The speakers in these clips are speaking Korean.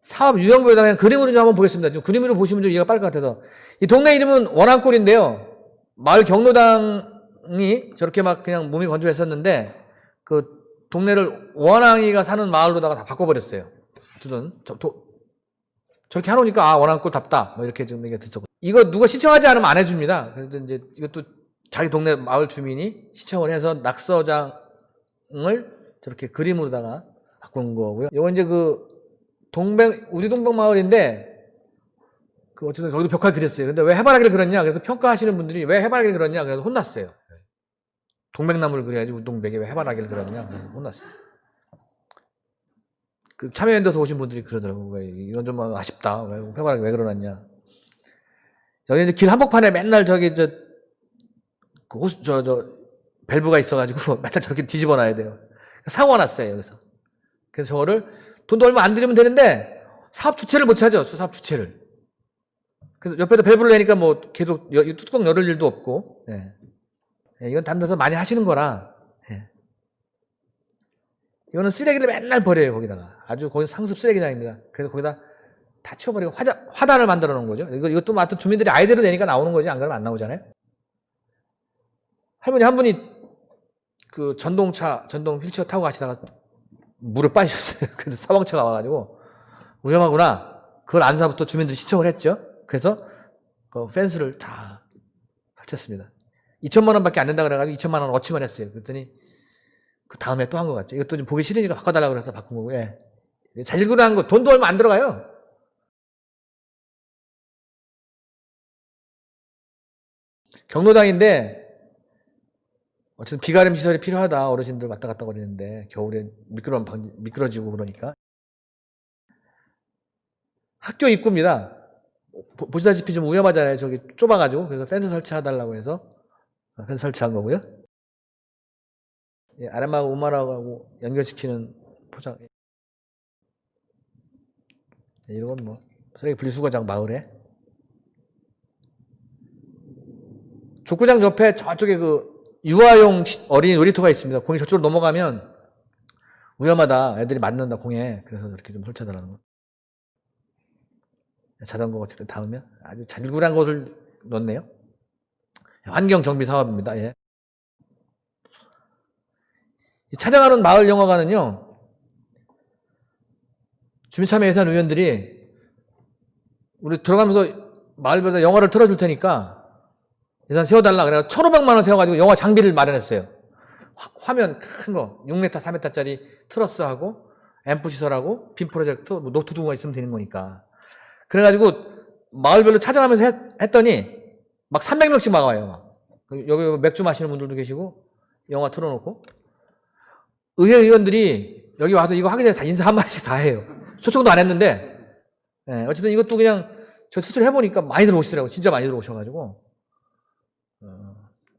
사업 유형별에다 그냥 그림으로 좀 한번 보겠습니다. 지금 그림으로 보시면 좀 이해가 빠를 것 같아서. 이 동네 이름은 원앙골인데요. 마을 경로당이 저렇게 막 그냥 몸이 건조했었는데 그 동네를 원앙이가 사는 마을로다가 다 바꿔버렸어요. 어쨌든 저렇게 해놓으니까 아 원앙골답다 뭐 이렇게 지금 얘기가 듣죠. 이거 누가 시청하지 않으면 안 해줍니다. 그래서 이제 이것도 자기 동네 마을 주민이 시청을 해서 낙서장을 저렇게 그림으로다가 바꾼 거고요. 이건 이제 그 우지동백 마을인데 그 어쨌든 저기도 벽화를 그렸어요. 근데 왜 해바라기를 그렸냐? 그래서 평가하시는 분들이 왜 해바라기를 그렸냐? 그래서 혼났어요. 동백나무를 그려야지 우동백에 왜 해바라기를 그렸냐? 그래서 혼났어요. 그 참여연대에서 오신 분들이 그러더라고요. 왜 이건 좀 아쉽다. 왜 해바라기 왜 그려놨냐? 여기 이제 길 한복판에 맨날 저기 밸브가 있어가지고 맨날 저렇게 뒤집어 놔야 돼요. 사고가 났어요, 여기서. 그래서 저거를 돈도 얼마 안 들이면 되는데 사업 주체를 못 찾아, 사업 주체를. 그래서 옆에다 밸브를 내니까 뭐 계속 뚜껑 열을 일도 없고, 예. 예, 이건 다른 데서 많이 하시는 거라, 예. 이거는 쓰레기를 맨날 버려요, 거기다가. 아주 거기 상습 쓰레기장입니다. 그래서 거기다 다 치워버리고 화단을 만들어 놓은 거죠. 이것도 뭐 주민들이 아이디어를 내니까 나오는 거지, 안 그러면 안 나오잖아요. 할머니 한 분이 그 전동 휠체어 타고 가시다가 물에 빠지셨어요. 그래서 사방차가 와가지고 위험하구나. 그걸 안사부터 주민들이 시청을 했죠. 그래서 그 펜스를 다 설치했습니다. 2천만 원밖에 안 된다 그래가지고 2천만 원 어치만 했어요. 그랬더니 그 다음에 또 한 것 같죠. 이것도 좀 보기 싫으니까 바꿔달라고 그래서 바꾼 거고, 예. 자질구레 한 거, 돈도 얼마 안 들어가요. 경로당인데, 어쨌든 비가림 시설이 필요하다. 어르신들 왔다 갔다 거리는데, 겨울에 미끄러지고 그러니까. 학교 입구입니다. 보시다시피 좀 위험하잖아요. 저기 좁아가지고. 그래서 펜스 설치해달라고 해서 펜스 설치한 거고요. 예, 아랫마을 오마라하고 연결시키는 포장. 예, 이런 건 뭐, 쓰레기 분리수거장 마을에. 족구장 옆에 저쪽에 그 유아용 어린이 놀이터가 있습니다. 공이 저쪽으로 넘어가면 위험하다. 애들이 맞는다, 공에. 그래서 이렇게 좀 설치해달라는 거. 자전거 어쨌든 닿으면 아주 자질구레한 것을 넣네요. 환경 정비 사업입니다. 예. 찾아가는 마을 영화관은요, 주민참여예산 의원들이 우리 들어가면서 마을별로 영화를 틀어줄 테니까 예산 세워달라 그래서 1,500만 원 세워가지고 영화 장비를 마련했어요. 화면 큰 거 6m, 4m짜리 트러스하고 앰프 시설하고 빔 프로젝트, 뭐 노트 두고가 있으면 되는 거니까. 그래가지고 마을별로 찾아가면서 했더니 막 300명씩 막 와요. 막. 여기 맥주 마시는 분들도 계시고 영화 틀어놓고 의회 의원들이 여기 와서 이거 하기 전에 다 인사 한마디씩 다 해요. 초청도 안 했는데, 예, 어쨌든 이것도 그냥 저 스스로 해보니까 많이들 오시더라고요. 진짜 많이들 오셔가지고.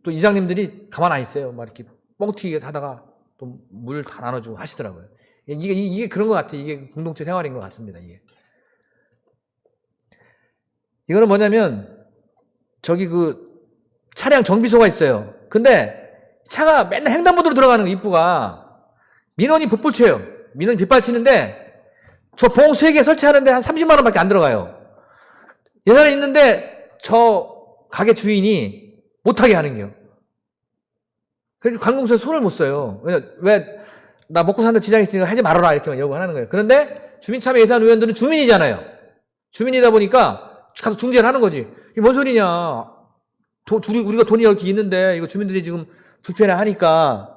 또 이장님들이 가만 안 있어요. 막 이렇게 뻥튀기 사다가 또 물 다 나눠주고 하시더라고요. 이게 그런 것 같아요. 이게 공동체 생활인 것 같습니다. 이거는 뭐냐면, 저기 그 차량 정비소가 있어요. 근데 차가 맨날 횡단보도로 들어가는 거, 입구가. 민원이 봇불쳐요. 민원이 빗발치는데, 저 봉 3개 설치하는데 한 30만 원밖에 안 들어가요. 예산이 있는데, 저 가게 주인이 못하게 하는 게요. 그러니까 관공서에 손을 못 써요. 왜, 나 먹고 사는데 지장이 있으니까 하지 말아라. 이렇게만 요구하는 거예요. 그런데 주민참여 예산 의원들은 주민이잖아요. 주민이다 보니까 가서 중재를 하는 거지. 이게 뭔 소리냐. 우리가 돈이 이렇게 있는데, 이거 주민들이 지금 불편해 하니까,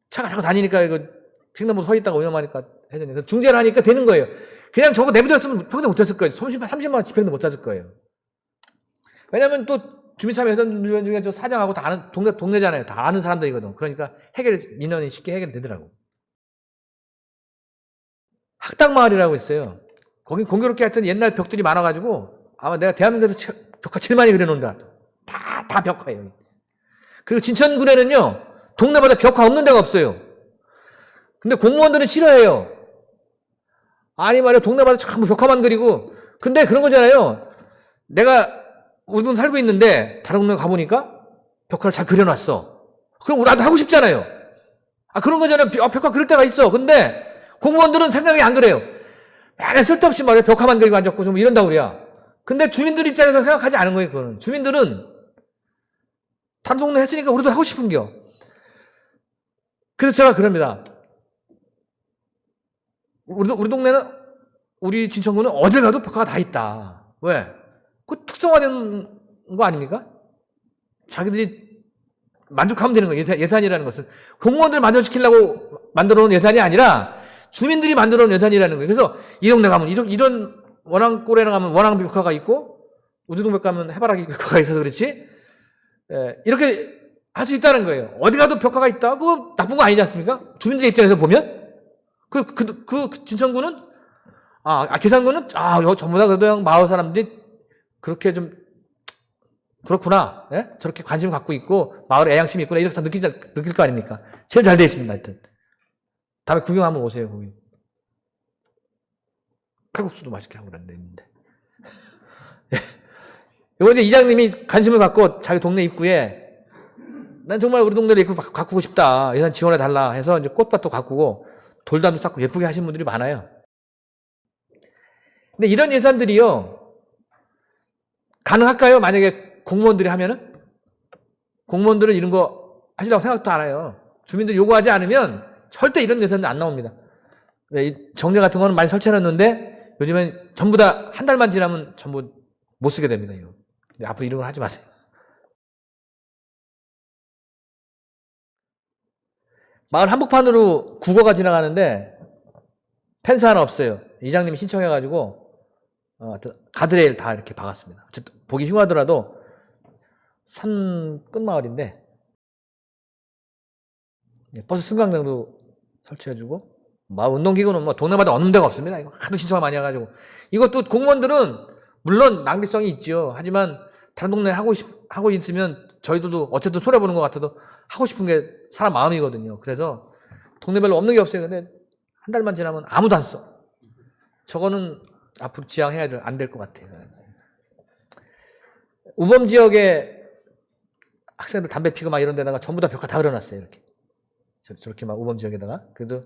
차가 자꾸 다니니까 이거 횡단보도 서 있다가 위험하니까 해야 되니까 중재를 하니까 되는 거예요. 그냥 저거 내버렸으면 평생 못했을 거예요. 30만 원 집행도 못 잤을 거예요. 왜냐면 또 주민참여 예산 중에 저 사장하고 다 아는 동네잖아요. 다 아는 사람들이거든. 그러니까 민원이 쉽게 해결되더라고. 학당마을이라고 있어요. 거기 공교롭게 하여튼 옛날 벽들이 많아가지고 아마 내가 대한민국에서 벽화 제일 많이 그려놓은 것 같아. 다 벽화예요. 그리고 진천군에는요, 동네마다 벽화 없는 데가 없어요. 근데 공무원들은 싫어해요. 아니 말이야, 동네마다 전부 벽화만 그리고. 근데 그런 거잖아요. 내가 우리 동 살고 있는데 다른 동네 가보니까 벽화를 잘 그려놨어. 그럼 나도 하고 싶잖아요. 그런 거잖아요. 벽화 그릴 때가 있어. 근데 공무원들은 생각이 안 그래요. 맨날 쓸데없이 말이야. 벽화 만들고 앉았고 좀 이런다고 그래야. 근데 주민들 입장에서 생각하지 않은 거예요, 그거는. 주민들은 다른 동네 했으니까 우리도 하고 싶은겨. 그래서 제가 그럽니다. 우리 동네는, 우리 진천구는 어딜 가도 벽화가 다 있다. 왜? 그 특성화된 거 아닙니까? 자기들이 만족하면 되는 거예요. 예산이라는 것은. 공무원들 만족시키려고 만들어 놓은 예산이 아니라 주민들이 만들어 놓은 예산이라는 거예요. 그래서 이 동네 가면 이런 원앙골에 가면 원앙 벽화가 있고 우주동백 가면 해바라기 벽화가 있어서 그렇지. 이렇게 할 수 있다는 거예요. 어디 가도 벽화가 있다? 그거 나쁜 거 아니지 않습니까? 주민들 입장에서 보면. 그 진천구는, 계산구는, 전부 다 그래도 마을 사람들이 그렇게 좀, 그렇구나. 예? 저렇게 관심 갖고 있고, 마을에 애양심이 있구나. 이렇게 다 느낄 거 아닙니까? 제일 잘 되어 있습니다, 하여튼. 다음에 구경 한번 오세요, 거기. 칼국수도 맛있게 하고 그랬는데. 이거 이제 이장님이 관심을 갖고 자기 동네 입구에 난 정말 우리 동네를 입구 가꾸고 싶다. 예산 지원해달라 해서 이제 꽃밭도 가꾸고 돌담도 쌓고 예쁘게 하신 분들이 많아요. 근데 이런 예산들이요. 가능할까요? 만약에 공무원들이 하면은? 공무원들은 이런 거 하시려고 생각도 안 해요. 주민들이 요구하지 않으면 절대 이런 예산은 안 나옵니다. 정제 같은 거는 많이 설치해놨는데 요즘엔 전부 다 한 달만 지나면 전부 못 쓰게 됩니다. 이거. 근데 앞으로 이런 걸 하지 마세요. 마을 한복판으로 국어가 지나가는데 펜스 하나 없어요. 이장님이 신청해가지고 가드레일 다 이렇게 박았습니다. 보기 흉하더라도 산 끝마을인데 버스 승강장도 설치해주고 마을 운동기구는 뭐 동네마다 없는 데가 없습니다. 이거 하도 신청을 많이 해가지고 이것도 공무원들은 물론 낭비성이 있지요. 하지만 다른 동네에 하고 있으면 저희들도 어쨌든 손해보는 것 같아도 하고 싶은 게 사람 마음이거든요. 그래서 동네별로 없는 게 없어요. 근데 한 달만 지나면 아무도 안 써. 저거는 앞으로 지양해야 안 될 것 같아요. 우범 지역에 학생들 담배 피고 막 이런 데다가 전부 다 벽화 다 그려놨어요. 이렇게. 저렇게 막 우범 지역에다가. 그래도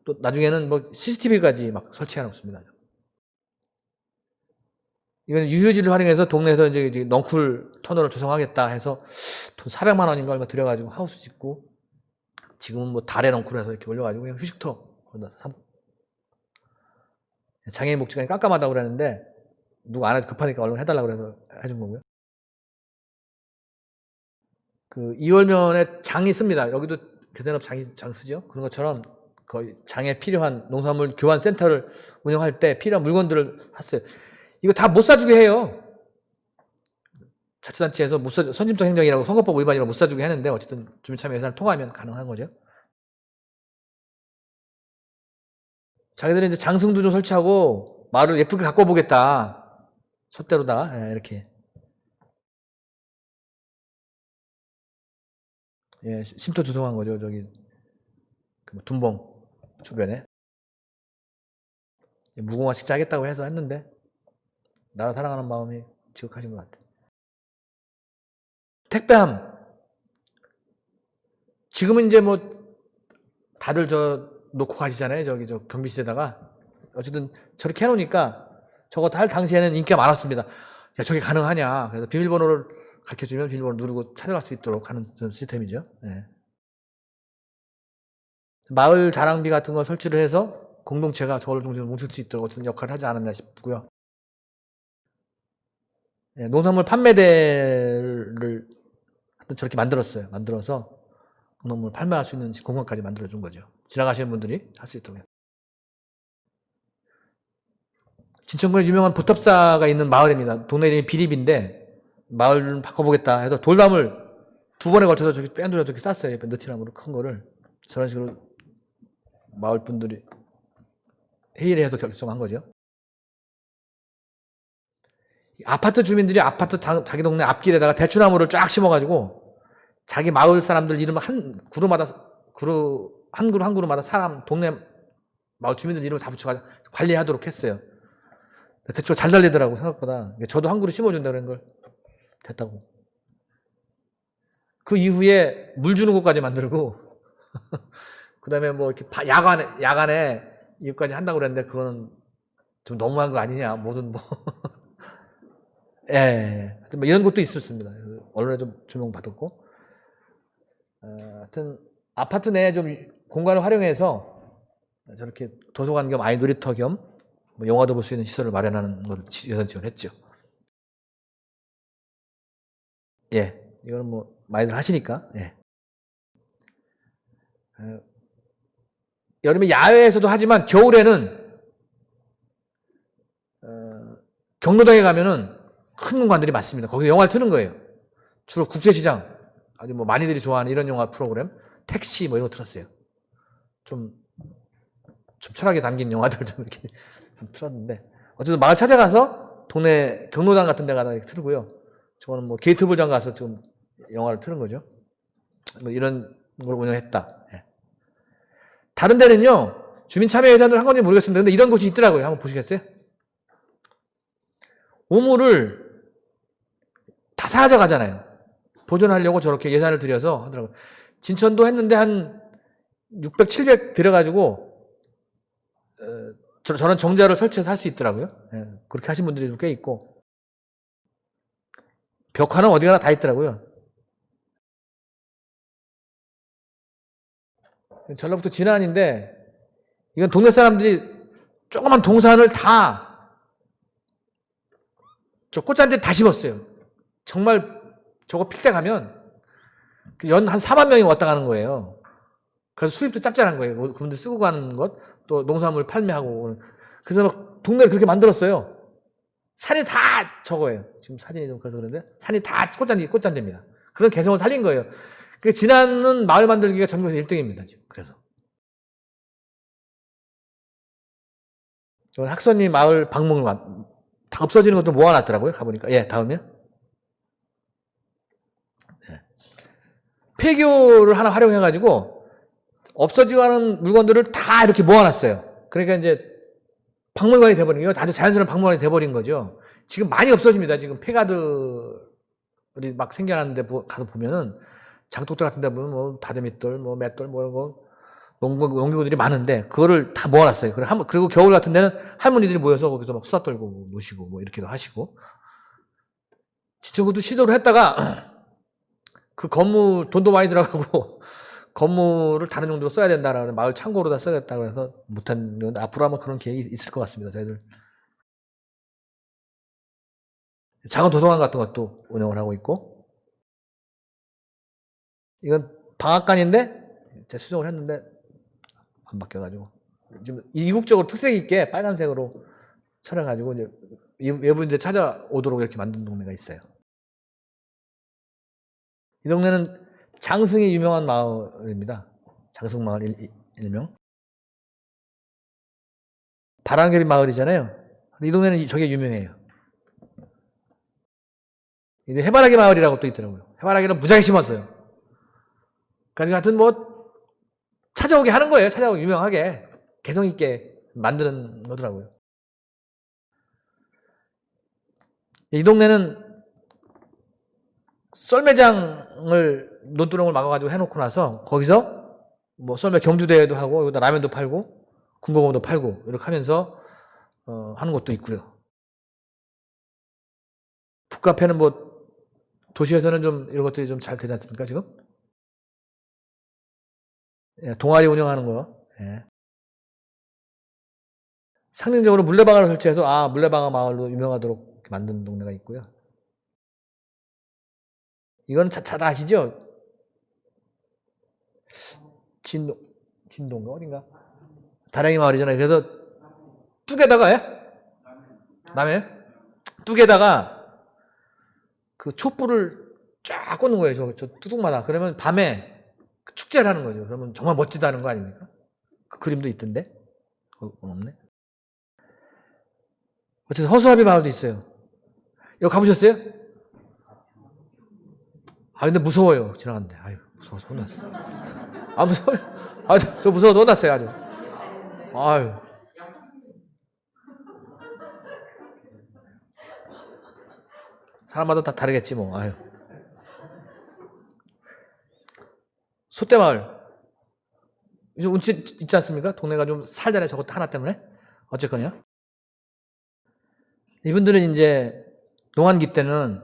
또 나중에는 뭐 CCTV까지 막 설치해 놓습니다. 이건 유휴지를 활용해서 동네에서 이제 넝쿨 터널을 조성하겠다 해서 돈 400만 원인가 얼마 들여가지고 하우스 짓고 지금은 뭐 달에 넝쿨해서 이렇게 올려가지고 그냥 휴식터 장애인 복지관이 깜깜하다고 그랬는데 누가 안 해도 급하니까 얼른 해달라고 그래서 해준 거고요. 그 이월면에 장이 씁니다. 여기도 교대업 장 쓰죠. 그런 것처럼 거의 장에 필요한 농산물 교환 센터를 운영할 때 필요한 물건들을 샀어요. 이거 다 못 사주게 해요. 자치단체에서 선진성 행정이라고 선거법 위반이라고 못 사주게 하는데 어쨌든 주민참여 예산을 통과하면 가능한 거죠. 자기들은 이제 장승도 좀 설치하고 마을을 예쁘게 가꿔보겠다. 솥대로다 이렇게. 예, 쉼터 조성한 거죠. 저기 둔봉 주변에 무궁화 식사 하겠다고 해서 했는데 나라 사랑하는 마음이 지극하신 것 같아요. 택배함. 지금은 이제 뭐 다들 놓고 가시잖아요. 저 경비실에다가. 어쨌든 저렇게 해놓으니까 저거 할 당시에는 인기가 많았습니다. 야, 저게 가능하냐. 그래서 비밀번호를 가르쳐주면 비밀번호 누르고 찾아갈 수 있도록 하는 시스템이죠. 네. 마을 자랑비 같은 걸 설치를 해서 공동체가 저걸 좀 뭉칠 수 있도록 어떤 역할을 하지 않았나 싶고요. 네, 농산물 판매대를 저렇게 만들었어요. 만들어서 농산물 판매할 수 있는 공간까지 만들어준 거죠. 지나가시는 분들이 할 수 있도록. 진천군에 유명한 보탑사가 있는 마을입니다. 동네 이름이 비립인데 마을 바꿔보겠다 해서 돌담을 2번에 걸쳐서 저기 뺑돌려 저렇게 쌌어요. 옆에 느티나무로 큰 거를. 저런 식으로 마을 분들이 회의를 해서 결정한 거죠. 아파트 주민들이 아파트 자기 동네 앞길에다가 대추나무를 쫙 심어가지고 자기 마을 사람들 이름 한 그루마다 한 그루마다 사람 동네 마을 주민들 이름을 다 붙여가지고 관리하도록 했어요. 대추가 잘 달리더라고 생각보다. 저도 한 그루 심어준다 그런 걸 됐다고. 그 이후에 물 주는 곳까지 만들고 그 다음에 뭐 이렇게 야간에 이것까지 한다고 그랬는데 그거는 좀 너무한 거 아니냐, 뭐든 뭐. 예, 하여튼 뭐 이런 것도 있었습니다. 언론에 좀 조명받았고. 하여튼 아파트 내에 좀 공간을 활용해서 저렇게 도서관 겸 아이 놀이터 겸 뭐 영화도 볼 수 있는 시설을 마련하는 걸 예산 지원했죠. 예, 이거는 뭐 많이들 하시니까. 예. 여름에 야외에서도 하지만 겨울에는 경로당에 가면은 큰 공간들이 많습니다. 거기 영화를 트는 거예요. 주로 국제시장, 아주 뭐 많이들이 좋아하는 이런 영화 프로그램, 택시 뭐 이런 거 틀었어요. 좀 철학이 담긴 영화들 좀 이렇게 좀 틀었는데, 어쨌든 마을 찾아가서 동네 경로당 같은 데 가다 틀고요. 저거는 뭐 게이트볼장 가서 지금 영화를 틀은 거죠. 뭐 이런 걸 운영했다. 예. 다른 데는요, 주민참여 예산을 한 건지 모르겠습니다. 근데 이런 곳이 있더라고요. 한번 보시겠어요? 우물을 다 사라져 가잖아요. 보존하려고 저렇게 예산을 들여서 하더라고요. 진천도 했는데 한 600, 700 들여가지고 저런 정자를 설치해서 할 수 있더라고요. 예, 그렇게 하신 분들이 좀 꽤 있고. 벽화는 어디 가나 다 있더라고요. 전라북도 진안인데 이건 동네 사람들이 조그만 동산을 다 저 꽃잔디를 다 심었어요. 정말 저거 필 때 가면 연 한 4만 명이 왔다 가는 거예요. 그래서 수입도 짭짤한 거예요. 그분들 쓰고 가는 것, 또 농산물 판매하고. 그래서 막 동네를 그렇게 만들었어요. 산이 다 저거예요. 지금 사진이 좀 그래서 그런데 산이 다 꽃잔디입니다. 그런 개성을 살린 거예요. 그 진안은 마을 만들기가 전국에서 1등입니다. 지금 그래서 학선리 마을 방목을 다 없어지는 것도 모아놨더라고요. 가보니까. 예, 다음이요. 예. 폐교를 하나 활용해가지고 없어지고 하는 물건들을 다 이렇게 모아놨어요. 그러니까 이제 박물관이 돼버린 거예요. 아주 자연스러운 박물관이 돼버린 거죠. 지금 많이 없어집니다. 지금 폐가들이 막 생겨나는데 가서 보면은 장독대 같은 데 보면 뭐 다듬이돌, 뭐 맷돌, 뭐 이런 거 농기구들이 많은데 그거를 다 모아놨어요. 그리고 겨울 같은 데는 할머니들이 모여서 거기서 막 수다 떨고 노시고 뭐 이렇게도 하시고. 지청구도 시도를 했다가 그 건물 돈도 많이 들어가고 건물을 다른 용도로 써야 된다라는 마을 창고로다 써야겠다고 해서 못한 건데 앞으로 아마 그런 계획이 있을 것 같습니다. 저희들 작은 도서관 같은 것도 운영을 하고 있고. 이건 방앗간인데 제가 수정을 했는데 안 바뀌어가지고 좀 이국적으로 특색 있게 빨간색으로 칠해가지고 이제 외부인들 찾아오도록 이렇게 만든 동네가 있어요. 이 동네는 장승이 유명한 마을입니다. 장승마을 일명. 바람개비 마을이잖아요. 이 동네는 저게 유명해요. 이제 해바라기 마을이라고 또 있더라고요. 해바라기는 무지하게 심었어요. 그러니까 하여튼 뭐 찾아오게 하는 거예요. 찾아오게 유명하게 개성 있게 만드는 거더라고요. 이 동네는 썰매장을 논두렁을 막아가지고 해놓고 나서 거기서 뭐 썰매 경주대회도 하고 여기다 라면도 팔고 군고구마도 팔고 이렇게 하면서 하는 것도 있고요. 북카페는 뭐 도시에서는 좀 이런 것들이 좀 잘 되지 않습니까 지금? 예, 동아리 운영하는 거. 예. 상징적으로 물레방아를 설치해서 물레방아 마을로 유명하도록 만든 동네가 있고요. 이건 잘 아시죠? 진동가 어딘가? 다랭이 마을이잖아요. 그래서 뚝에다가 남해 뚝에다가 그 촛불을 쫙 꽂는 거예요. 저 뚜둑마다. 그러면 밤에 축제를 하는 거죠. 그러면 정말 멋지다는 거 아닙니까? 그 그림도 있던데. 없네. 어쨌든 허수아비 마을도 있어요. 여기 가보셨어요? 근데 무서워요. 지나갔는데. 아유, 무서워서 혼났어요. 무서워요. 저 무서워서 혼났어요. 아주. 아유. 사람마다 다 다르겠지 뭐. 아유. 소떼마을. 요즘 운치 있지 않습니까? 동네가 좀 살잖아요. 저것도 하나 때문에. 어쨌거나. 이분들은 이제 농한기 때는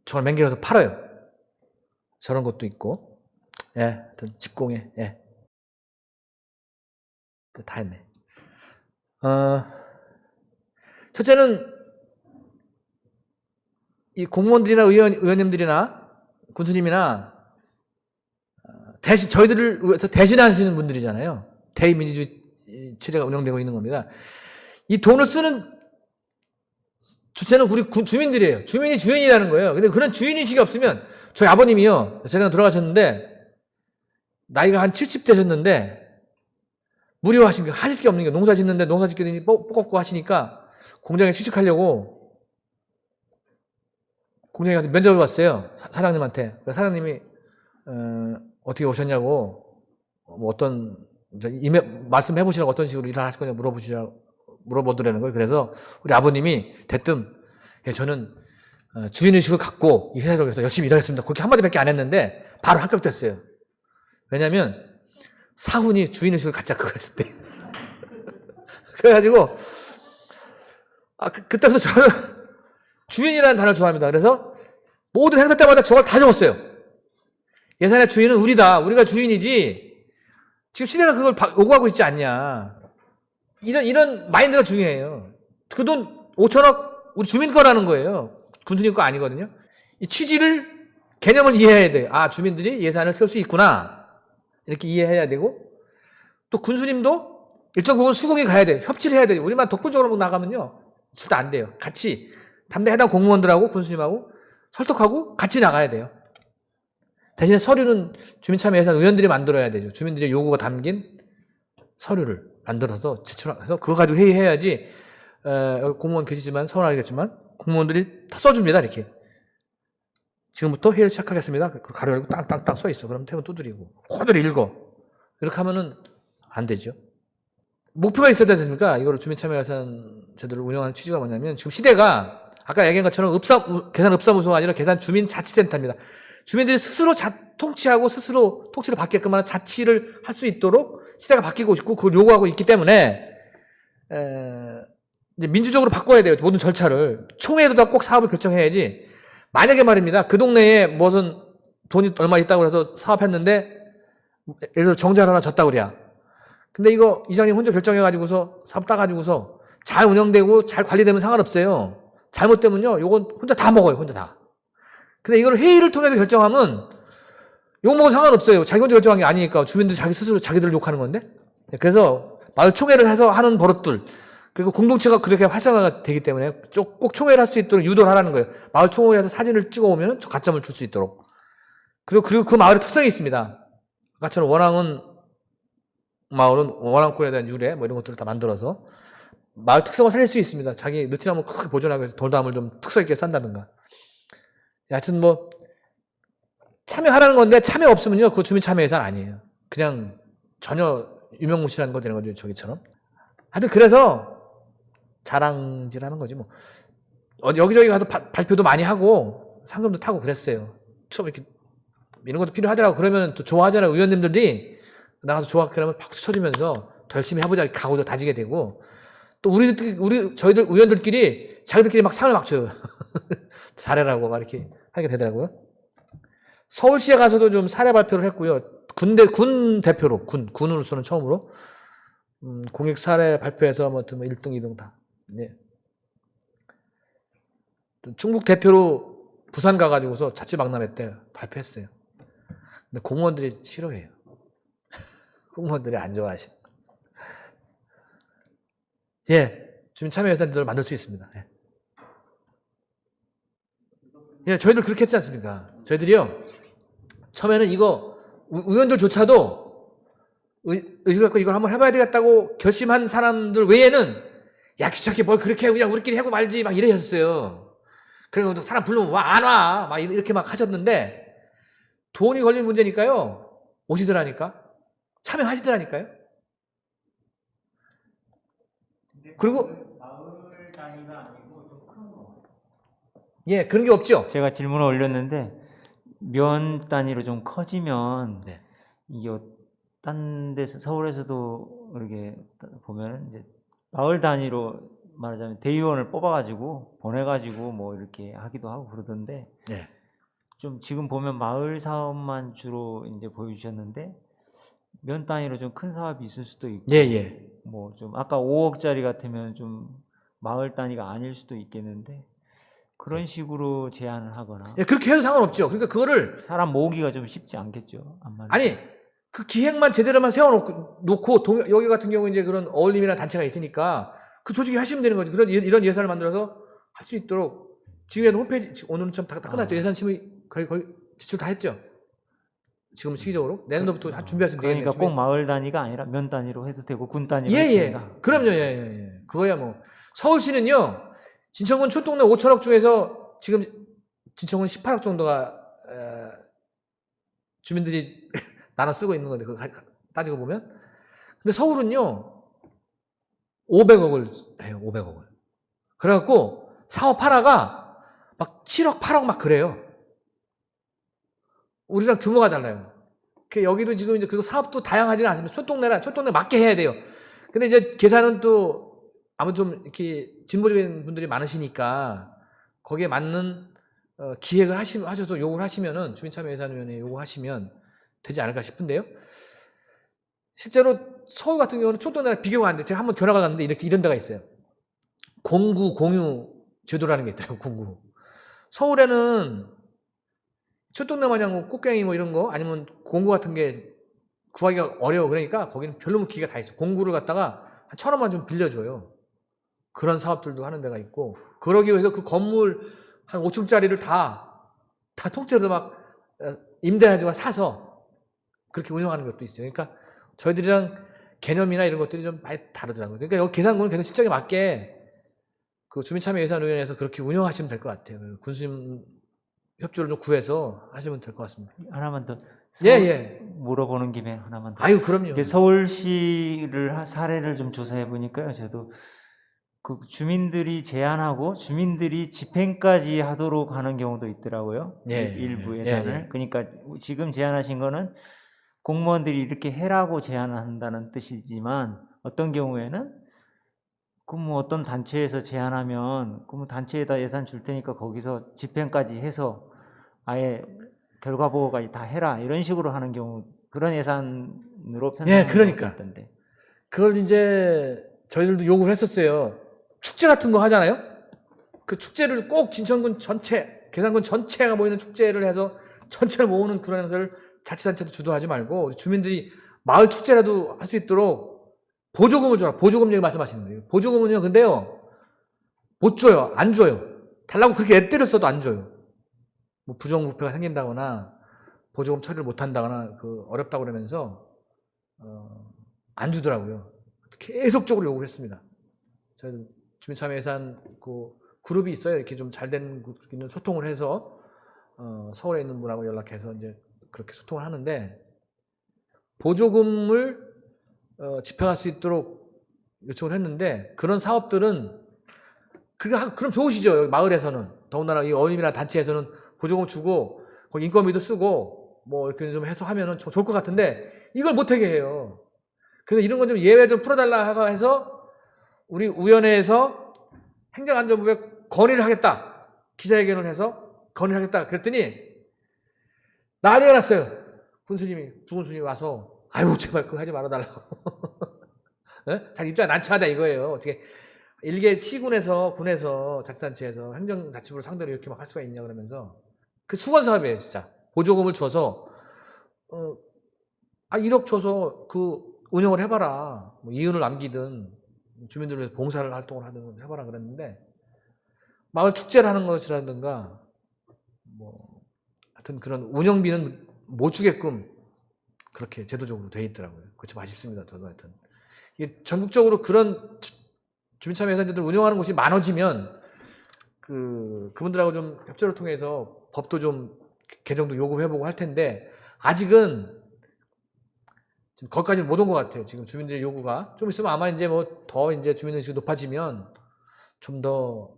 저걸 맹길어서 팔아요. 저런 것도 있고. 예, 하여튼 집공예. 예. 다 했네. 첫째는 이 공무원들이나 의원님들이나 군수님이나 저희들을 위해서 대신하시는 분들이잖아요. 대의민주주의 체제가 운영되고 있는 겁니다. 이 돈을 쓰는 주체는 우리 주민들이에요. 주민이 주인이라는 거예요. 근데 그런 주인의식이 없으면, 저희 아버님이요, 세상 돌아가셨는데, 나이가 한 70 되셨는데, 무료하신 게, 하실 게 없는 게, 농사 짓는데 농사 짓기도 뽑고 하시니까, 공장에 취직하려고, 공장에 가서 면접을 봤어요. 사장님한테. 사장님이, 어떻게 오셨냐고, 뭐 어떤, 말씀해보시라고 어떤 식으로 일을 하실 거냐 물어보더라는 거예요. 그래서 우리 아버님이 대뜸, 예, 저는 주인의식을 갖고 이 회사를 위해서 열심히 일하겠습니다. 그렇게 한마디밖에 안 했는데 바로 합격됐어요. 왜냐면 사훈이 주인의식을 갖자 그거였을 때. 그래가지고 그때부터 저는 주인이라는 단어를 좋아합니다. 그래서 모든 행사 때마다 저걸 다 적었어요. 예산의 주인은 우리다. 우리가 주인이지. 지금 시대가 그걸 요구하고 있지 않냐. 이런 마인드가 중요해요. 그 돈 5천억 우리 주민 거라는 거예요. 군수님 거 아니거든요. 이 취지를, 개념을 이해해야 돼요. 아, 주민들이 예산을 세울 수 있구나. 이렇게 이해해야 되고, 또 군수님도 일정 부분 수긍이 가야 돼요. 협치를 해야 돼요. 우리만 독불적으로 나가면요, 절대 안 돼요. 같이 담당 해당 공무원들하고 군수님하고 설득하고 같이 나가야 돼요. 대신에 서류는 주민참여예산 의원들이 만들어야 되죠. 주민들의 요구가 담긴 서류를 만들어서 제출해서 그거 가지고 회의해야지. 공무원 계시지만 서운하겠지만 공무원들이 다 써줍니다. 이렇게 지금부터 회의를 시작하겠습니다. 가로 열고 땅땅땅 써 있어. 그럼 태문 두드리고 코드를 읽어. 이렇게 하면은 안 되죠. 목표가 있어야 되지 않습니까? 이거를 주민참여예산 제도를 운영하는 취지가 뭐냐면, 지금 시대가 아까 얘기한 것처럼 계산 읍사무소가 아니라 계산 주민자치센터입니다. 주민들이 스스로 통치하고 스스로 통치를 받게끔 하는 자치를 할 수 있도록 시대가 바뀌고 있고 그걸 요구하고 있기 때문에 이제 민주적으로 바꿔야 돼요. 모든 절차를. 총회로다 꼭 사업을 결정해야지. 만약에 말입니다, 그 동네에 무슨 돈이 얼마 있다고 해서 사업했는데 예를 들어 정자를 하나 줬다고 그래야. 근데 이거 이장님 혼자 결정해가지고서 사업 따가지고서 잘 운영되고 잘 관리되면 상관없어요. 잘못되면요, 요건 혼자 다 먹어요. 혼자 다. 근데 이걸 회의를 통해서 결정하면 욕 먹어도 상관없어요. 자기 혼자 결정한 게 아니니까. 주민들이 자기 스스로 자기들 욕하는 건데. 그래서 마을 총회를 해서 하는 버릇들, 그리고 공동체가 그렇게 활성화가 되기 때문에 꼭 총회를 할 수 있도록 유도를 하라는 거예요. 마을 총회에서 사진을 찍어 오면 가점을 줄 수 있도록. 그리고 그 마을의 특성이 있습니다. 아까처럼 원앙은 마을은 원앙골에 대한 유래 뭐 이런 것들을 다 만들어서 마을 특성을 살릴 수 있습니다. 자기 느티나무 크게 보존하기 위해서 돌담을 좀 특성 있게 싼다든가. 하여튼 뭐 참여하라는 건데 참여 없으면요, 그거 주민참여예산 아니에요. 그냥 전혀 유명무실한 거 되는 거죠, 저기처럼. 하여튼 그래서 자랑질하는 거지 뭐. 여기저기 가서 발표도 많이 하고 상금도 타고 그랬어요. 처음 이렇게 이런 것도 필요하더라고. 그러면 또 좋아하잖아요. 의원님들이 나가서 좋아 그러면 박수 쳐주면서 더 열심히 해보자 각오도 다지게 되고, 또 저희들 의원들끼리 자기들끼리 막 상을 막 줘요. 잘해라고 막 이렇게 하게 되더라고요. 서울시에 가서도 좀 사례 발표를 했고요. 군 대표로 군으로서는 처음으로 공익 사례 발표해서 뭐 1등, 2등 다. 네. 충북 대표로 부산 가가지고서 자치박람회 때 발표했어요. 근데 공무원들이 싫어해요. 공무원들이 안 좋아하셔. 예, 주민참여예산을 만들 수 있습니다. 예. 예, 저희들 그렇게 했지 않습니까? 저희들이요, 처음에는 이거 의원들조차도 의지 갖고 이걸 한번 해봐야 되겠다고 결심한 사람들 외에는 야, 귀찮게 뭘 그렇게 그냥 우리끼리 하고 말지 막 이러셨어요. 그리고 사람 불러면 안 와. 막 이렇게 막 하셨는데, 돈이 걸린 문제니까요, 오시더라니까. 참여하시더라니까요. 그리고 마을 단위가 아니고 좀 큰 거. 예, 그런 게 없죠. 제가 질문을 올렸는데 면 단위로 좀 커지면 네. 이게 딴 데서 서울에서도 이렇게 보면 이제 마을 단위로 말하자면 대의원을 뽑아가지고 보내가지고 뭐 이렇게 하기도 하고 그러던데 예. 좀 지금 보면 마을 사업만 주로 이제 보여주셨는데 면 단위로 좀 큰 사업이 있을 수도 있고 예, 예. 뭐 좀 아까 5억짜리 같으면 좀 마을 단위가 아닐 수도 있겠는데 그런 식으로 제안을 하거나 예, 그렇게 해도 상관없죠. 그러니까 그거를 사람 모으기가 좀 쉽지 않겠죠. 암만 아니 그 기획만 제대로만 세워놓고 여기 같은 경우 이제 그런 어울림이나 단체가 있으니까 그 조직이 하시면 되는 거죠. 그런 이런 예산을 만들어서 할 수 있도록 지금에도 홈페이지 오늘은 참 다 끝났죠. 예산 심의 거의 지출 다 했죠. 지금 시기적으로 내년도부터 준비하시면 되겠네요. 그러니까 꼭 마을 단위가 아니라 면 단위로 해도 되고 군 단위로 예, 해도 예. 된다. 그럼요, 예, 예, 예. 그거야 뭐. 서울시는요, 진천군 촌동네 5천억 중에서 지금 진천군 18억 정도가, 주민들이 나눠 쓰고 있는 건데, 그거 따지고 보면. 근데 서울은요, 500억을 해요, 500억을. 그래갖고, 사업 하나가 막 7억, 8억 막 그래요. 우리랑 규모가 달라요. 여기도 지금 이제 그리고 사업도 다양하지가 않습니다. 촌동네 맞게 해야 돼요. 근데 이제 계산은 또 아무 좀 이렇게 진보적인 분들이 많으시니까 거기에 맞는 기획을 하셔서 요구를 하시면은 주민참여예산위원회에 요구하시면 되지 않을까 싶은데요. 실제로 서울 같은 경우는 촌동네랑 비교가 안 돼. 제가 한번 견학을 갔는데 이런 데가 있어요. 공구 공유 제도라는 게 있더라고요. 공구. 서울에는 촌동네 마냥 뭐 꽃갱이 뭐 이런 거 아니면 공구 같은 게 구하기가 어려워. 그러니까 거기는 별로 기가 다 있어. 공구를 갖다가 한 1,000원만 좀 빌려줘요. 그런 사업들도 하는 데가 있고, 그러기 위해서 그 건물 한 5층짜리를 다 통째로 막 임대해가지고 사서 그렇게 운영하는 것도 있어요. 그러니까 저희들이랑 개념이나 이런 것들이 좀 많이 다르더라고요. 그러니까 여기 계산군은 계속 실정에 맞게 그 주민참여예산위원회에서 그렇게 운영하시면 될 것 같아요. 군수님 협조를 좀 구해서 하시면 될 것 같습니다. 하나만 더 예, 예. 물어보는 김에 하나만 더. 아유, 그럼요. 이게 서울시를 사례를 좀 조사해 보니까요. 저도 그 주민들이 제안하고 주민들이 집행까지 하도록 하는 경우도 있더라고요. 예, 일부 예, 예산을. 예, 예. 그러니까 지금 제안하신 거는 공무원들이 이렇게 해라고 제안한다는 뜻이지만 어떤 경우에는 그 뭐 어떤 단체에서 제안하면 그 뭐 단체에다 예산 줄 테니까 거기서 집행까지 해서 아예 결과 보고까지 다 해라 이런 식으로 하는 경우 그런 예산으로 편성하는 그러니까. 경우도 있던데. 그걸 이제 저희들도 요구를 했었어요. 축제 같은 거 하잖아요. 그 축제를 꼭 진천군 전체, 계산군 전체가 모이는 축제를 해서 전체를 모으는 그런 행사를 자치단체도 주도하지 말고 주민들이 마을 축제라도 할 수 있도록 보조금을 줘라. 보조금 얘기 말씀하시는 거예요. 보조금은요, 근데요, 못 줘요. 안 줘요. 달라고 그렇게 애때를 써도 안 줘요. 뭐 부정부패가 생긴다거나 보조금 처리를 못 한다거나 어렵다고 그러면서 안 주더라고요. 계속적으로 요구를 했습니다. 저희 주민참여예산 그룹이 있어요. 이렇게 좀 잘된 있는 소통을 해서 서울에 있는 분하고 연락해서 이제 그렇게 소통을 하는데 보조금을 집행할 수 있도록 요청을 했는데 그런 사업들은 그럼 좋으시죠. 여기 마을에서는 더군다나 이 어린이나 단체에서는 보조금 주고 거기 인건비도 쓰고 뭐 이렇게 좀 해서 하면은 좋을 것 같은데 이걸 못하게 해요. 그래서 이런 건 좀 예외 좀 풀어달라 해서 우리 우연회에서 행정안전부에 건의를 하겠다. 기자회견을 해서 건의를 하겠다. 그랬더니 난리가 났어요. 부군수님이 와서 아유 제발 그거 하지 말아달라고. 자기 입장이 난처하다 이거예요. 어떻게 일개 시군에서 군에서 자치단체에서 행정자치부를 상대로 이렇게 막 할 수가 있냐 그러면서 그 수건 사업이에요 진짜. 보조금을 줘서 1억 줘서 운영을 해봐라. 뭐 이윤을 남기든 주민들을 위해서 봉사를 활동을 하든 해봐라 그랬는데 마을 축제를 하는 것이라든가 뭐 하여튼 그런 운영비는 못 주게끔 그렇게 제도적으로 돼 있더라고요. 그거 좀 아쉽습니다. 저도 하여튼 이게 전국적으로 그런 주민참여예산제도를 운영하는 곳이 많아지면 그분들하고 좀 협조를 통해서 법도 좀 개정도 요구해보고 할 텐데 아직은 지금 거기까지는 못 온 것 같아요. 지금 주민들의 요구가 좀 있으면 아마 이제 뭐 더 이제 주민의식이 높아지면 좀 더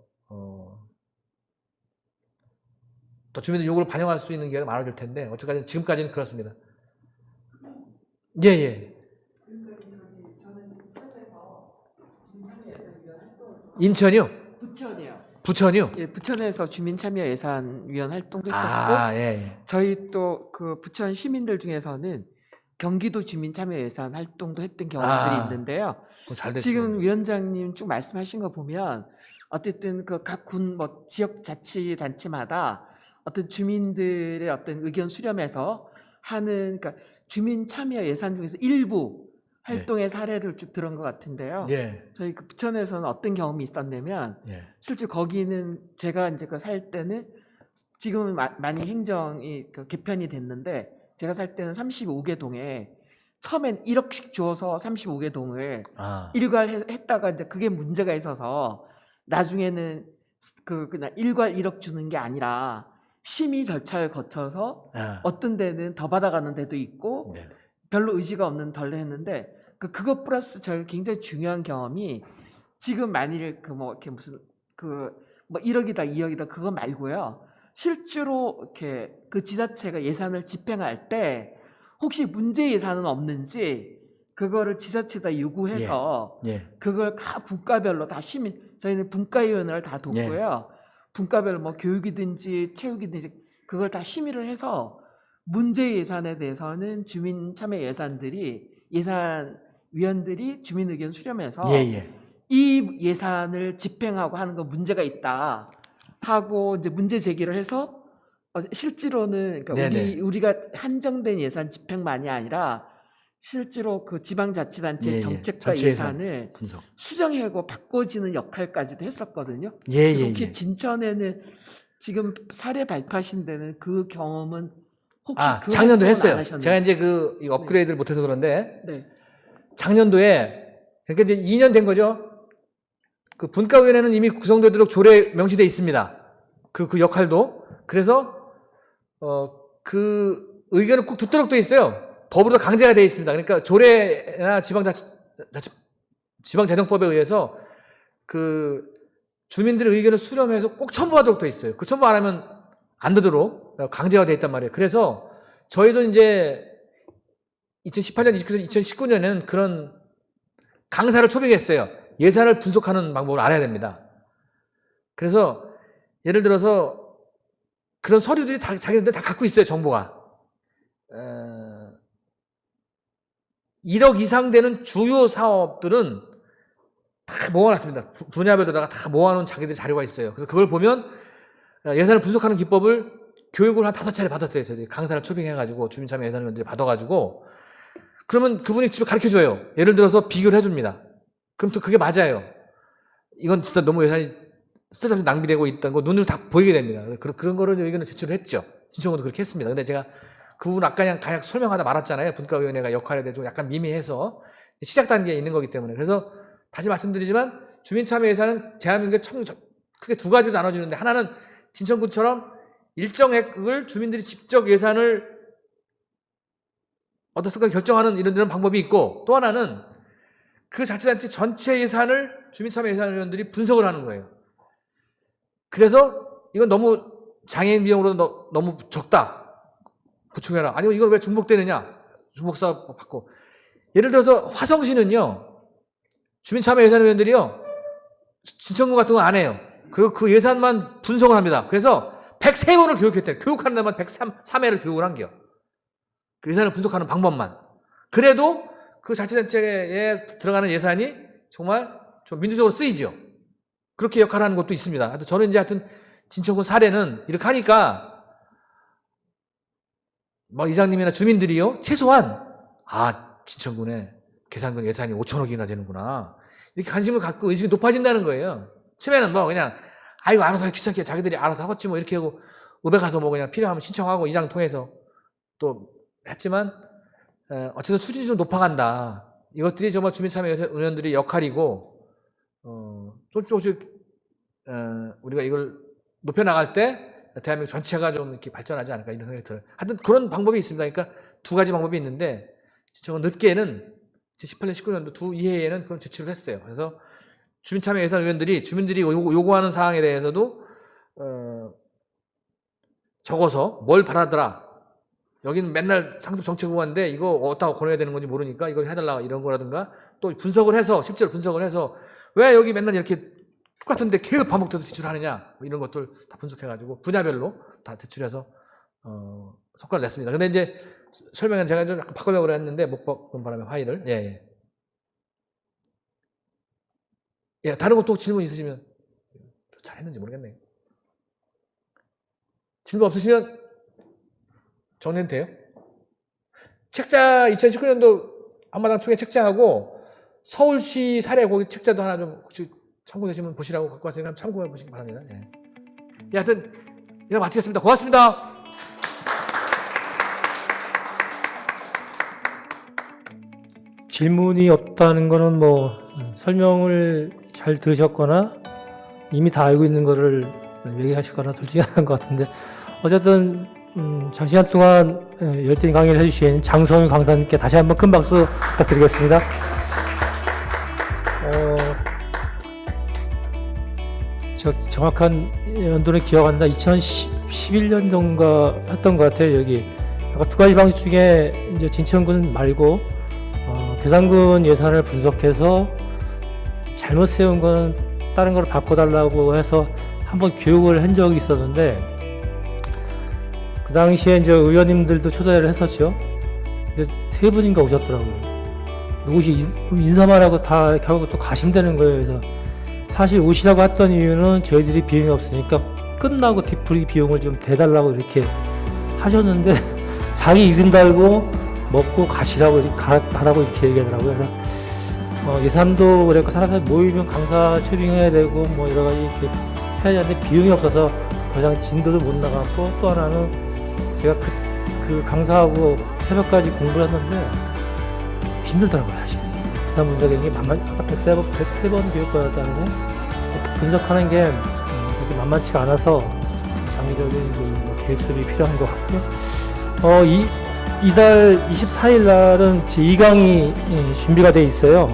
주민들 요구를 반영할 수 있는 기회가 많아질 텐데 어쨌든 지금까지는 그렇습니다. 예, 예. 저는 동천에서 인천이요? 부천이요. 부천이요? 예, 부천에서 주민참여예산위원 활동도 했었고 아, 예. 저희 또 그 부천 시민들 중에서는 경기도 주민참여예산 활동도 했던 경험들이 아, 있는데요. 잘 됐죠. 지금 위원장님 쭉 말씀하신 거 보면 어쨌든 그 각 군 뭐 지역 자치단체마다 어떤 주민들의 어떤 의견 수렴해서 하는 그러니까 주민 참여 예산 중에서 일부 활동의 사례를 쭉 들은 것 같은데요. 예, 저희 그 부천에서는 어떤 경험이 있었냐면 예. 실제 거기는 제가 이제 그 살 때는 지금은 많이 행정이 그 개편이 됐는데 제가 살 때는 35개 동에 처음엔 1억씩 줘서 35개 동을 아, 일괄했다가 이제 그게 문제가 있어서 나중에는 그냥 일괄 1억 주는 게 아니라 심의 절차를 거쳐서 아, 어떤 데는 더 받아가는 데도 있고 네. 별로 의지가 없는 덜 했는데 그것 플러스 저희 굉장히 중요한 경험이 지금 만일 그 뭐 이렇게 무슨 그 뭐 1억이다 2억이다 그거 말고요. 실제로 이렇게 그 지자체가 예산을 집행할 때 혹시 문제 예산은 없는지 그거를 지자체에다 요구해서 예, 그걸 각 분과별로 다 시민 저희는 분과위원회를 다 뒀고요. 분과별로 뭐 교육이든지 체육이든지 그걸 다 심의를 해서 문제 예산에 대해서는 주민 참여 예산위원들이 주민 의견 수렴해서 예, 예. 이 예산을 집행하고 하는 거 문제가 있다 하고 이제 문제 제기를 해서 실제로는 그러니까 네네. 우리가 한정된 예산 집행만이 아니라 실제로 그 지방자치단체 예, 예. 정책과 전체 예산 예산을 분석. 수정하고 바꿔지는 역할까지도 했었거든요. 예, 그래서 예, 혹시 예. 진천에는 지금 사례 발표하신 데는 그 경험은 혹시 아, 그 작년도 활동은 안 했어요. 하셨는지? 제가 이제 이 업그레이드를 못해서 그런데 네. 작년도에 그러니까 이제 2년 된 거죠. 그 분과위원회는 이미 구성되도록 조례 명시돼 있습니다. 그 역할도. 그래서 그 의견을 꼭 듣도록 돼 있어요. 법으로 강제가 돼 있습니다. 그러니까 조례나 지방자정법에 의해서 그 주민들의 의견을 수렴해서 꼭 첨부하도록 돼 있어요. 그 첨부 안 하면 안 되도록 강제가 돼 있단 말이에요. 그래서 저희도 이제 2018년, 2019년에는 그런 강사를 초빙했어요. 예산을 분석하는 방법을 알아야 됩니다. 그래서 예를 들어서 그런 서류들이 다 자기들 다 갖고 있어요. 정보가 1억 이상 되는 주요 사업들은 다 모아놨습니다. 분야별로다가 다 모아놓은 자기들 자료가 있어요. 그래서 그걸 보면 예산을 분석하는 기법을 교육을 한 5차례 받았어요. 저희 강사를 초빙해가지고 주민참여 예산위원들이 받아가지고 그러면 그분이 집에 가르쳐줘요. 예를 들어서 비교를 해줍니다. 그럼 또 그게 맞아요. 이건 진짜 너무 예산이 쓸데없이 낭비되고 있다는 거 눈으로 다 보이게 됩니다. 그런 거를 의견을 제출을 했죠. 진청원도 그렇게 했습니다. 근데 제가 그 부분 아까 그냥 간략 설명하다 말았잖아요. 분과위원회가 역할에 대해 좀 약간 미미해서 시작 단계에 있는 거기 때문에. 그래서 다시 말씀드리지만 주민참여 예산은 대한민국에 크게 두 가지로 나눠지는데 하나는 진천군처럼 일정액을 주민들이 직접 예산을 어떻을까 결정하는 이런 방법이 있고 또 하나는 그 자치단체 전체 예산을 주민참여 예산위원들이 분석을 하는 거예요. 그래서 이건 너무 장애인 비용으로 너무 적다. 보충해라. 아니면 이걸 왜 중복되느냐. 중복사업 받고. 예를 들어서 화성시는요. 주민참여 예산위원들이요. 진천군 같은 건 안 해요. 그리고 그 예산만 분석을 합니다. 그래서 103번을 교육했대요. 교육하는 데만 103회를 교육을 한겨. 그 예산을 분석하는 방법만. 그래도 그 자치단체에 들어가는 예산이 정말 좀 민주적으로 쓰이지요. 그렇게 역할을 하는 것도 있습니다. 하여튼 저는 이제 하여튼 진천군 사례는 이렇게 하니까 뭐 이장님이나 주민들이요. 최소한 진천군에 계산군 예산이 5천억이나 되는구나. 이렇게 관심을 갖고 의식이 높아진다는 거예요. 처음에는 뭐 그냥 아이고 알아서 귀찮게 자기들이 알아서 하겠지 뭐 이렇게 하고 읍에 가서 뭐 그냥 필요하면 신청하고 이장 통해서 또 했지만 어쨌든 수준이 좀 높아간다. 이것들이 정말 주민참여 의원들의 역할이고 조금씩 우리가 이걸 높여나갈 때 대한민국 전체가 좀 이렇게 발전하지 않을까 이런 생각이 들어요. 하여튼 그런 방법이 있습니다. 그러니까 두 가지 방법이 있는데 진짜 늦게는 18년, 19년도 두 이해에는 그런 제출을 했어요. 그래서 주민참여 예산위원들이 주민들이 요구하는 사항에 대해서도 적어서 뭘 바라더라. 여기는 맨날 상급 정책국가인데 이거 어디다가 권해야 되는 건지 모르니까 이걸 해달라 이런 거라든가 또 분석을 해서 실제로 분석을 해서 왜 여기 맨날 이렇게 똑같은데 계속 반복돼서 제출하느냐 뭐 이런 것들 다 분석해가지고 분야별로 다 제출해서 성과를 냈습니다. 근데 이제 설명은 제가 좀 약간 바꾸려고 했는데 못 바꾼 바람에 화의를. 예. 예, 다른 것도 질문 있으시면 잘했는지 모르겠네요. 질문 없으시면 정리는 돼요? 책자 2019년도 한마당 총회 책자하고 서울시 사례 거기 책자도 하나 좀 혹시 참고되시면 보시라고 갖고 왔으니까 참고해 보시기 바랍니다. 예. 예, 하여튼 이거 마치겠습니다. 고맙습니다. 질문이 없다는 거는 뭐 설명을 잘 들으셨거나 이미 다 알고 있는 거를 얘기하시거나 둘 중에 하나인 것 같은데, 어쨌든 장시간 동안 열띤 강의를 해주신 장성윤 강사님께 다시 한번 큰 박수 부탁드리겠습니다. 정확한 연도는 기억 안 나. 2011년도인가 했던 것 같아요. 여기 아까 두 가지 방식 중에 이제 진천군 말고 괴산군 예산을 분석해서 잘못 세운 건 다른 걸 바꿔달라고 해서 한번 교육을 한 적이 있었는데, 그 당시에 이제 의원님들도 초대를 했었죠. 근데 세 분인가 오셨더라고요. 누구시 인사만 하고 다 이렇게 하고 또 가신다는 거예요. 그래서 사실 오시라고 했던 이유는 저희들이 비용이 없으니까 끝나고 뒤풀이 비용을 좀 대달라고 이렇게 하셨는데 자기 이름 달고 먹고 가시라고 가라고 이렇게 얘기하더라고요. 그래서 예산도 그랬고 사람들 모이면 강사 초빙해야 되고 뭐 여러 가지 이렇게 해야 되는데 비용이 없어서 더 이상 진도도 못 나갔고, 또 하나는 제가 그 강사하고 새벽까지 공부를 했는데 힘들더라고요. 사실 예산 분석이 만만치, 아까 103번 교육받았다는데 분석하는 게 그렇게 만만치가 않아서 장기적인 뭐 계획수립이 필요한 것 같고요. 이달 24일 날은 제 2강이 준비가 돼 있어요.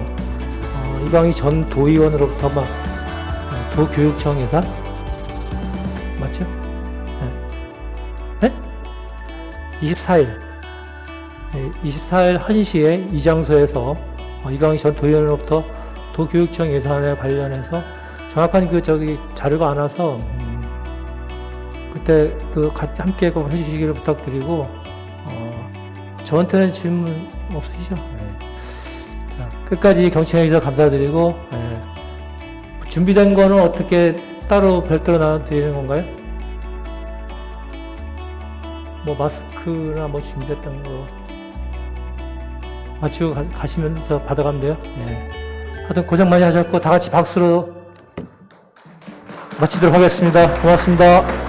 2강이 전 도의원으로부터 막 도교육청 예산 맞죠? 네? 24일 24일 1시에 이 장소에서 이강희 전 도의원으로부터 도교육청 예산에 관련해서 정확한 자료가 안 와서 그때 같이 함께 해주시기를 부탁드리고, 저한테는 질문 없으시죠? 네. 자, 끝까지 경청해 주셔서 감사드리고, 준비된 거는 어떻게 따로 별도로 나눠드리는 건가요? 뭐 마스크나 뭐 준비했던 거 마치고 가시면서 받아가면 돼요. 예. 하여튼 고생 많이 하셨고 다 같이 박수로 마치도록 하겠습니다. 고맙습니다.